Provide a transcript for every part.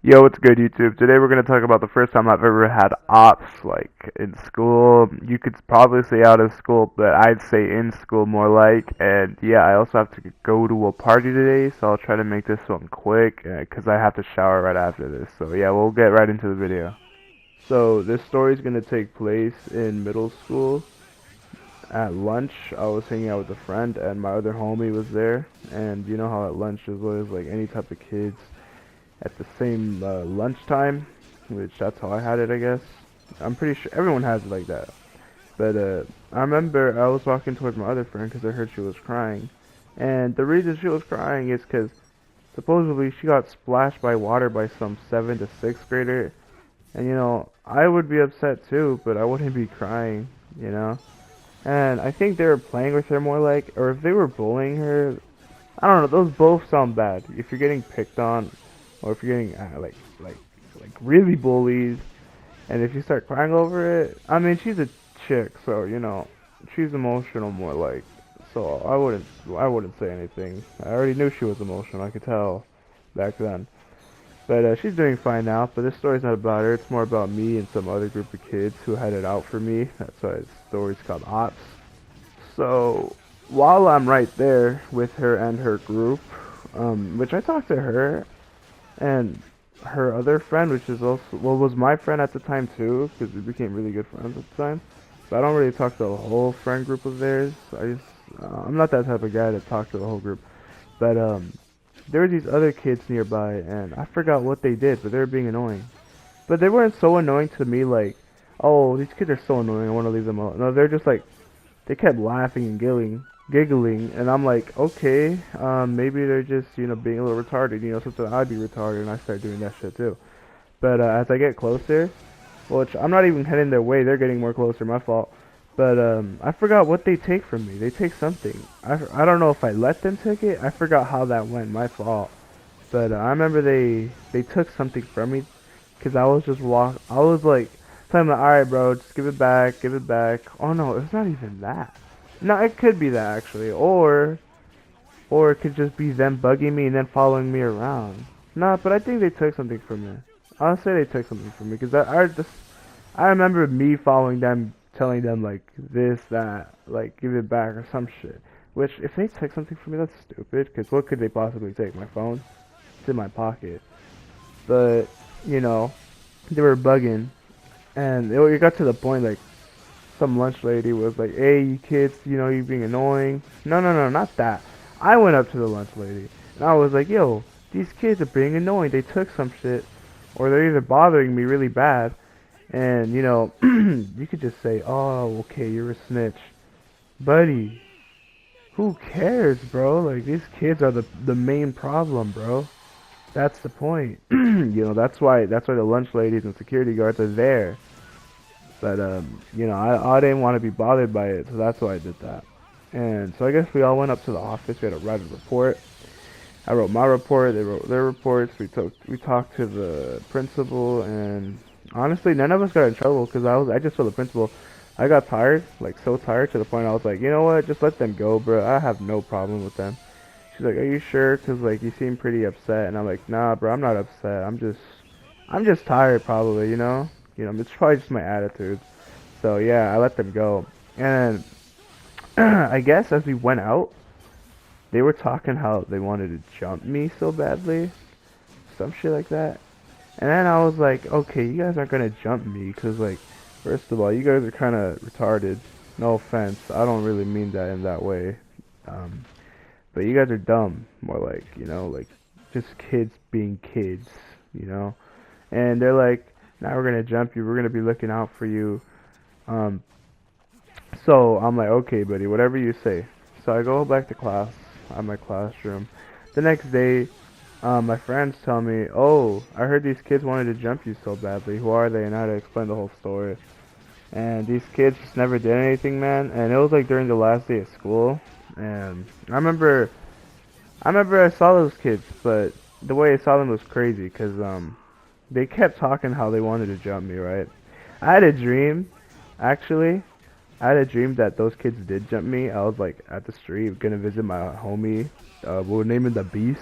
Yo, what's good, YouTube? Today we're gonna talk about the first time I've ever had ops, like in school. You could probably say out of school, but I'd say in school more like. And yeah, I also have to go to a party today, so I'll try to make this one quick, cause I have to shower right after this. So yeah, we'll get right into the video. So this story's gonna take place in middle school. At lunch, I was hanging out with a friend, and my other homie was there. And you know how at lunch there's always like any type of kids at the same lunchtime, which that's how I had it, I guess. I'm pretty sure everyone has it like that. But I remember I was walking towards my other friend because I heard she was crying, and the reason she was crying is because supposedly she got splashed by water by some 7th to 6th grader, and I would be upset too, but I wouldn't be crying, you know. And I think they were playing with her more like, or if they were bullying her, I don't know. Those both sound bad. If you're getting picked on, or if you're getting like really bullied, and if you start crying over it, I mean she's a chick, so she's emotional more like. So I wouldn't say anything. I already knew she was emotional. I could tell back then. But she's doing fine now. But this story's not about her. It's more about me and some other group of kids who had it out for me. That's why the story's called Ops. So while I'm right there with her and her group, which I talked to her and her other friend, which is also was my friend at the time too, because we became really good friends at the time. But I don't really talk to the whole friend group of theirs. I'm not that type of guy to talk to the whole group. But there were these other kids nearby, and I forgot what they did, but they were being annoying. But they weren't so annoying to me, like, oh, these kids are so annoying, I want to leave them alone. No, they're just like they kept laughing and giggling, and I'm like, okay, maybe they're just, being a little retarded, something I'd be retarded, and I start doing that shit too. But as I get closer, which I'm not even heading their way, they're getting more closer, my fault. But I forgot what they take from me. They take something. I don't know if I let them take it. I forgot how that went, my fault. But I remember they took something from me, because I was like, telling them, alright bro, just give it back, give it back. Oh no, it's not even that. No, it could be that actually. Or it could just be them bugging me and then following me around. Nah, but I think they took something from me. I'll say they took something from me, because I remember me following them, telling them like this, that, like give it back or some shit. Which, if they took something from me, that's stupid, because what could they possibly take? My phone? It's in my pocket. But, you know, they were bugging. And it got to the point like some lunch lady was like, "Hey, you kids, you being annoying." No, no, no, not that. I went up to the lunch lady and I was like, "Yo, these kids are being annoying. They took some shit, or they're either bothering me really bad." And you could just say, "Oh, okay, you're a snitch, buddy." Who cares, bro? Like these kids are the main problem, bro. That's the point. That's why the lunch ladies and security guards are there. But I didn't want to be bothered by it, so that's why I did that. And so I guess we all went up to the office. We had to write a report. I wrote my report. They wrote their reports. We talked to the principal, and honestly, none of us got in trouble because I just told the principal I got tired, like so tired to the point I was like, you know what, just let them go, bro. I have no problem with them. She's like, are you sure? Cause like you seem pretty upset, and I'm like, nah, bro, I'm not upset. I'm just tired, probably, it's probably just my attitude. So yeah, I let them go, and I guess as we went out, they were talking how they wanted to jump me so badly, some shit like that. And then I was like, okay, you guys aren't gonna jump me, cause like, first of all, you guys are kind of retarded. No offense, I don't really mean that in that way. Um, but you guys are dumb, more like, like just kids being kids, you know. And they're like, now we're gonna jump you. We're gonna be looking out for you. Um, so I'm like, okay, buddy, whatever you say. So I go back to class, at my classroom. The next day, my friends tell me, oh, I heard these kids wanted to jump you so badly. Who are they? And I had to explain the whole story. And these kids just never did anything, man. And it was like during the last day of school. And I remember I saw those kids, but the way I saw them was crazy, cause they kept talking how they wanted to jump me, right? I had a dream, actually. I had a dream that those kids did jump me. I was like at the street gonna visit my homie. We'll name him the Beast,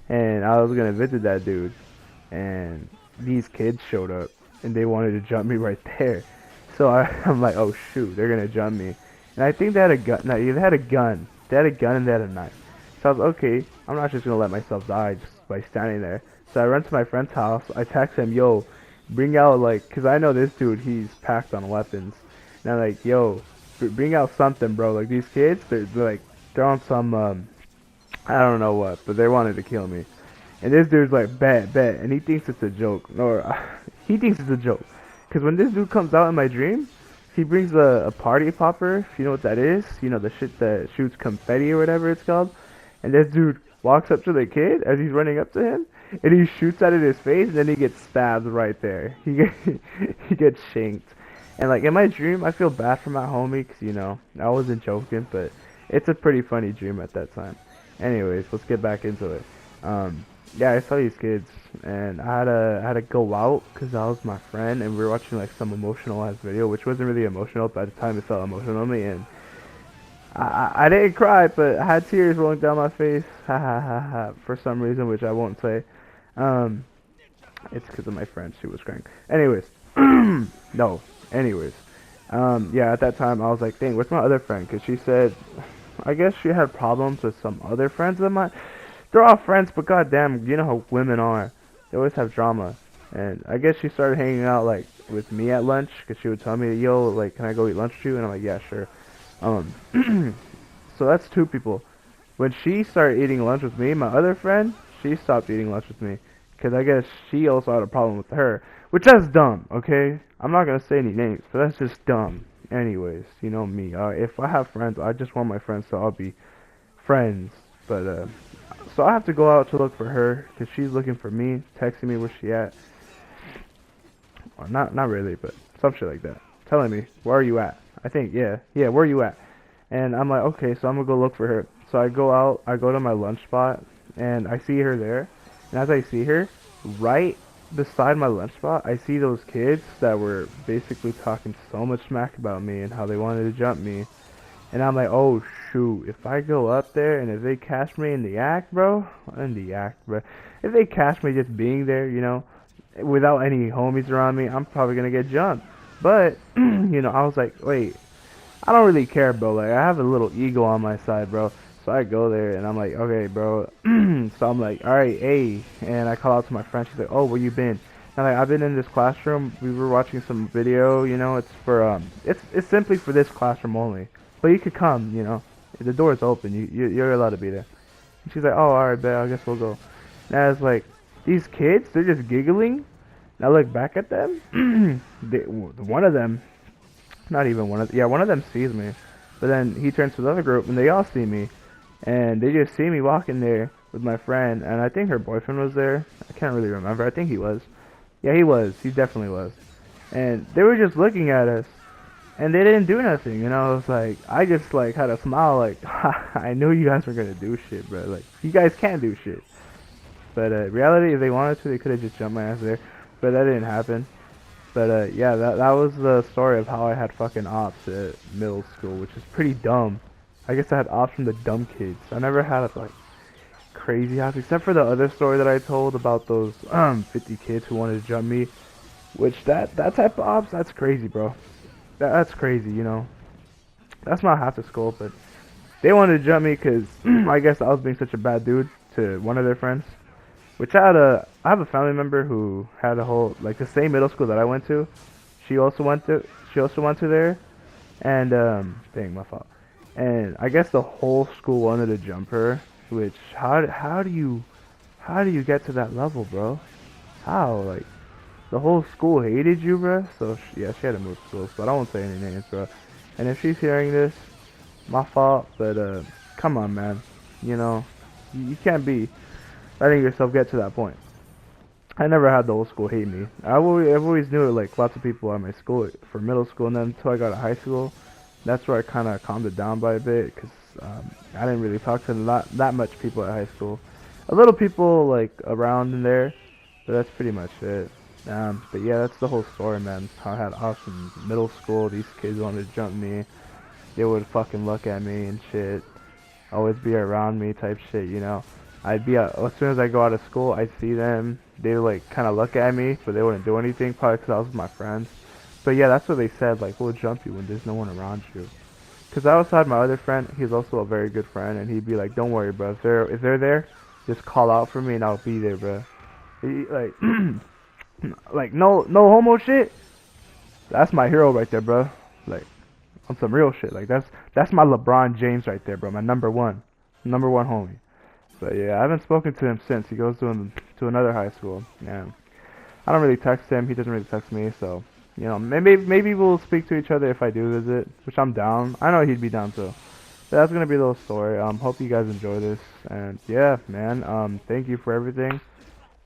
and I was gonna visit that dude. and these kids showed up, and they wanted to jump me right there. So I'm like, oh shoot, they're gonna jump me. And I think they had a gun. No, they had a gun. They had a gun and they had a knife. So I was okay. I'm not just gonna let myself die just by standing there. So I run to my friend's house. I text him, yo, bring out like, cause I know this dude, he's packed on weapons. And I'm like, yo, bring out something, bro. Like these kids, they're like, they're on some I don't know what, but they wanted to kill me. And this dude's like, bet, and he thinks it's a joke. Or he thinks it's a joke. Cause when this dude comes out in my dream, he brings a party popper. If you know what that is, you know the shit that shoots confetti or whatever it's called. And this dude walks up to the kid as he's running up to him, and he shoots at it in his face, and then he gets stabbed right there. He gets shanked. And like in my dream, I feel bad for my homie, cause you know I wasn't joking, but it's a pretty funny dream at that time. Anyways, let's get back into it. Yeah, I saw these kids, and I had to go out because that was my friend, and we were watching like some emotional ass video, which wasn't really emotional, but at the time it felt emotional to me, and I didn't cry, but I had tears rolling down my face, ha ha ha ha, for some reason, which I won't say. Um, it's because of my friend, she was crying. Anyways, no, anyways, yeah, at that time I was like, dang, where's my other friend? Because she said, I guess she had problems with some other friends of mine. They're all friends, but goddamn, you know how women are. They always have drama. And I guess she started hanging out like with me at lunch because she would tell me, "Yo, like, can I go eat lunch with you?" And I'm like, "Yeah, sure." Um, so that's two people. When she started eating lunch with me, my other friend, she stopped eating lunch with me because I guess she also had a problem with her, which that's dumb. Okay, I'm not gonna say any names, but that's just dumb. Anyways, you know me. If I have friends, I just want my friends to all be friends. But so I have to go out to look for her because she's looking for me, texting me where she at. Or not really, but some shit like that. Telling me, where are you at? I think, yeah, where are you at? And I'm like, okay, so I'm gonna go look for her. So I go out, I go to my lunch spot, and I see her there. And as I see her, right beside my lunch spot, I see those kids that were basically talking so much smack about me and how they wanted to jump me. And I'm like, oh shoot, if I go up there and if they catch me in the act, bro, if they catch me just being there, you know, without any homies around me, I'm probably gonna get jumped. But, you know, I was like, wait, I don't really care, bro. Like, I have a little ego on my side, bro. So I go there and I'm like, okay, bro. So I'm like, alright, hey. And I call out to my friend. She's like, oh, where you been? And like, I've been in this classroom. We were watching some video, you know. It's for, it's simply for this classroom only. But you could come, you know. The door's open. You're allowed to be there. And she's like, oh, alright, bet. I guess we'll go. And I was like, these kids, they're just giggling. And I look back at them. One of them, not even one of, yeah, one of them sees me. But then he turns to the other group, and they all see me. And they just see me walking there with my friend. And I think her boyfriend was there. I can't really remember. I think he was. Yeah, he was. He definitely was. And they were just looking at us. And they didn't do nothing, you know. It's like, I just like had a smile, like, I knew you guys were gonna do shit, bro. Like, you guys can't do shit. But reality, if they wanted to, they could have just jumped my ass there. But that didn't happen. But yeah, that was the story of how I had fucking ops at middle school, which is pretty dumb. I guess I had ops from the dumb kids. I never had like crazy ops, except for the other story that I told about those 50 kids who wanted to jump me. Which that type of ops, that's crazy, bro. That's crazy, you know. That's not half the school, but they wanted to jump me because I guess I was being such a bad dude to one of their friends. Which I have a family member who had a whole, like, the same middle school that I went to. She also went to there, and dang, my fault. And I guess the whole school wanted to jump her. Which how do you get to that level, bro? How, like, the whole school hated you, bro? So yeah, she had to move schools, but I won't say any names, bro. And if she's hearing this, my fault. But come on, man. You know, you can't be letting yourself get to that point. I never had the whole school hate me. I've always knew it, like, lots of people at my school for middle school, and then until I got to high school, that's where I kind of calmed it down by a bit, because I didn't really talk to that much people at high school. A little people, like, around in there, but that's pretty much it. But yeah, that's the whole story, man. How I had awesome middle school. These kids wanted to jump me. They would fucking look at me and shit. Always be around me type shit, you know. I'd be as soon as I go out of school, I'd see them. They would like kind of look at me, but they wouldn't do anything, probably because I was with my friends. But yeah, that's what they said. Like, we'll jump you when there's no one around you. Because I also had my other friend. He's also a very good friend, and he'd be like, "Don't worry, bro. If they're there, just call out for me, and I'll be there, bro." He, like, like no homo shit. That's my hero right there, bro. Like, on some real shit. Like, that's my LeBron James right there, bro. My number one homie. But yeah, I haven't spoken to him since. He goes to another high school. Yeah, I don't really text him. He doesn't really text me. So maybe we'll speak to each other if I do visit, which I'm down. I know he'd be down too. But that's gonna be a little story. Hope you guys enjoy this. And yeah, man. Thank you for everything.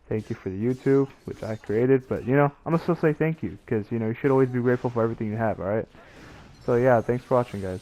Thank you for the YouTube, which I created. But I'm gonna still say thank you because you should always be grateful for everything you have. All right. So yeah, thanks for watching, guys.